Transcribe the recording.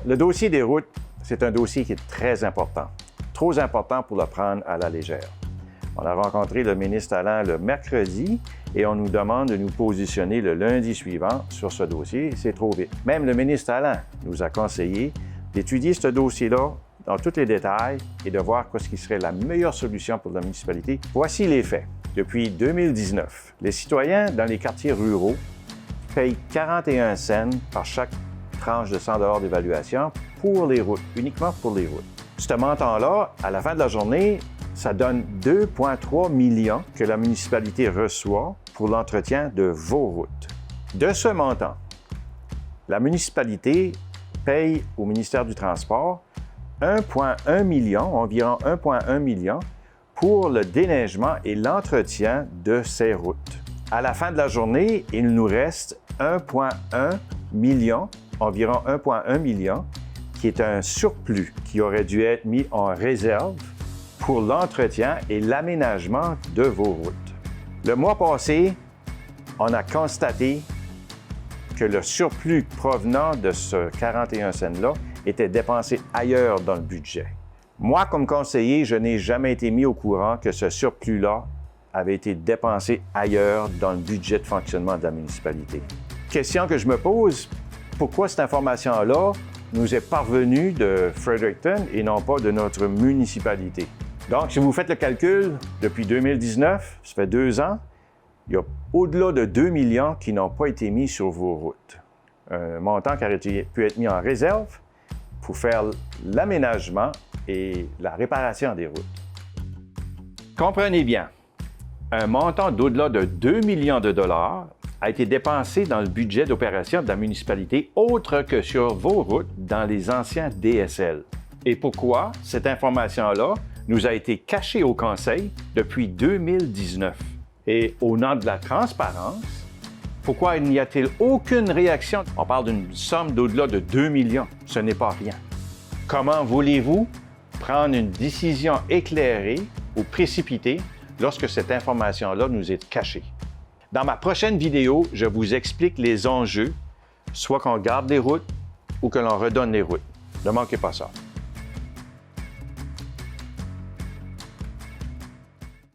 Le dossier des routes, c'est un dossier qui est très important. Trop important pour le prendre à la légère. On a rencontré le ministre Tallant le mercredi et on nous demande de nous positionner le lundi suivant sur ce dossier. C'est trop vite. Même le ministre Tallant nous a conseillé d'étudier ce dossier-là dans tous les détails et de voir ce qui serait la meilleure solution pour la municipalité. Voici les faits. Depuis 2019, les citoyens dans les quartiers ruraux payent 41 cents par chaque tranche de 100 $ d'évaluation pour les routes, uniquement pour les routes. Ce montant-là, à la fin de la journée, ça donne 2,3 millions que la municipalité reçoit pour l'entretien de vos routes. De ce montant, la municipalité paye au ministère du Transport 1,1 million, environ 1,1 million, pour le déneigement et l'entretien de ces routes. À la fin de la journée, il nous reste 1,1 million, environ 1,1 million, qui est un surplus qui aurait dû être mis en réserve pour l'entretien et l'aménagement de vos routes. Le mois passé, on a constaté que le surplus provenant de ce 41 cents-là était dépensé ailleurs dans le budget. Moi, comme conseiller, je n'ai jamais été mis au courant que ce surplus-là avait été dépensé ailleurs dans le budget de fonctionnement de la municipalité. Question que je me pose, pourquoi cette information-là nous est parvenue de Fredericton et non pas de notre municipalité? Donc, si vous faites le calcul, depuis 2019, ça fait 2 ans, il y a au-delà de 2 millions qui n'ont pas été mis sur vos routes. Un montant qui aurait pu être mis en réserve pour faire l'aménagement et la réparation des routes. Comprenez bien, un montant d'au-delà de 2 millions de dollars a été dépensé dans le budget d'opération de la municipalité autre que sur vos routes dans les anciens DSL. Et pourquoi cette information-là nous a été cachée au Conseil depuis 2019? Et au nom de la transparence, pourquoi il n'y a-t-il aucune réaction? On parle d'une somme d'au-delà de 2 millions. Ce n'est pas rien. Comment voulez-vous prendre une décision éclairée ou précipitée lorsque cette information-là nous est cachée? Dans ma prochaine vidéo, je vous explique les enjeux, soit qu'on garde les routes ou que l'on redonne les routes. Ne manquez pas ça.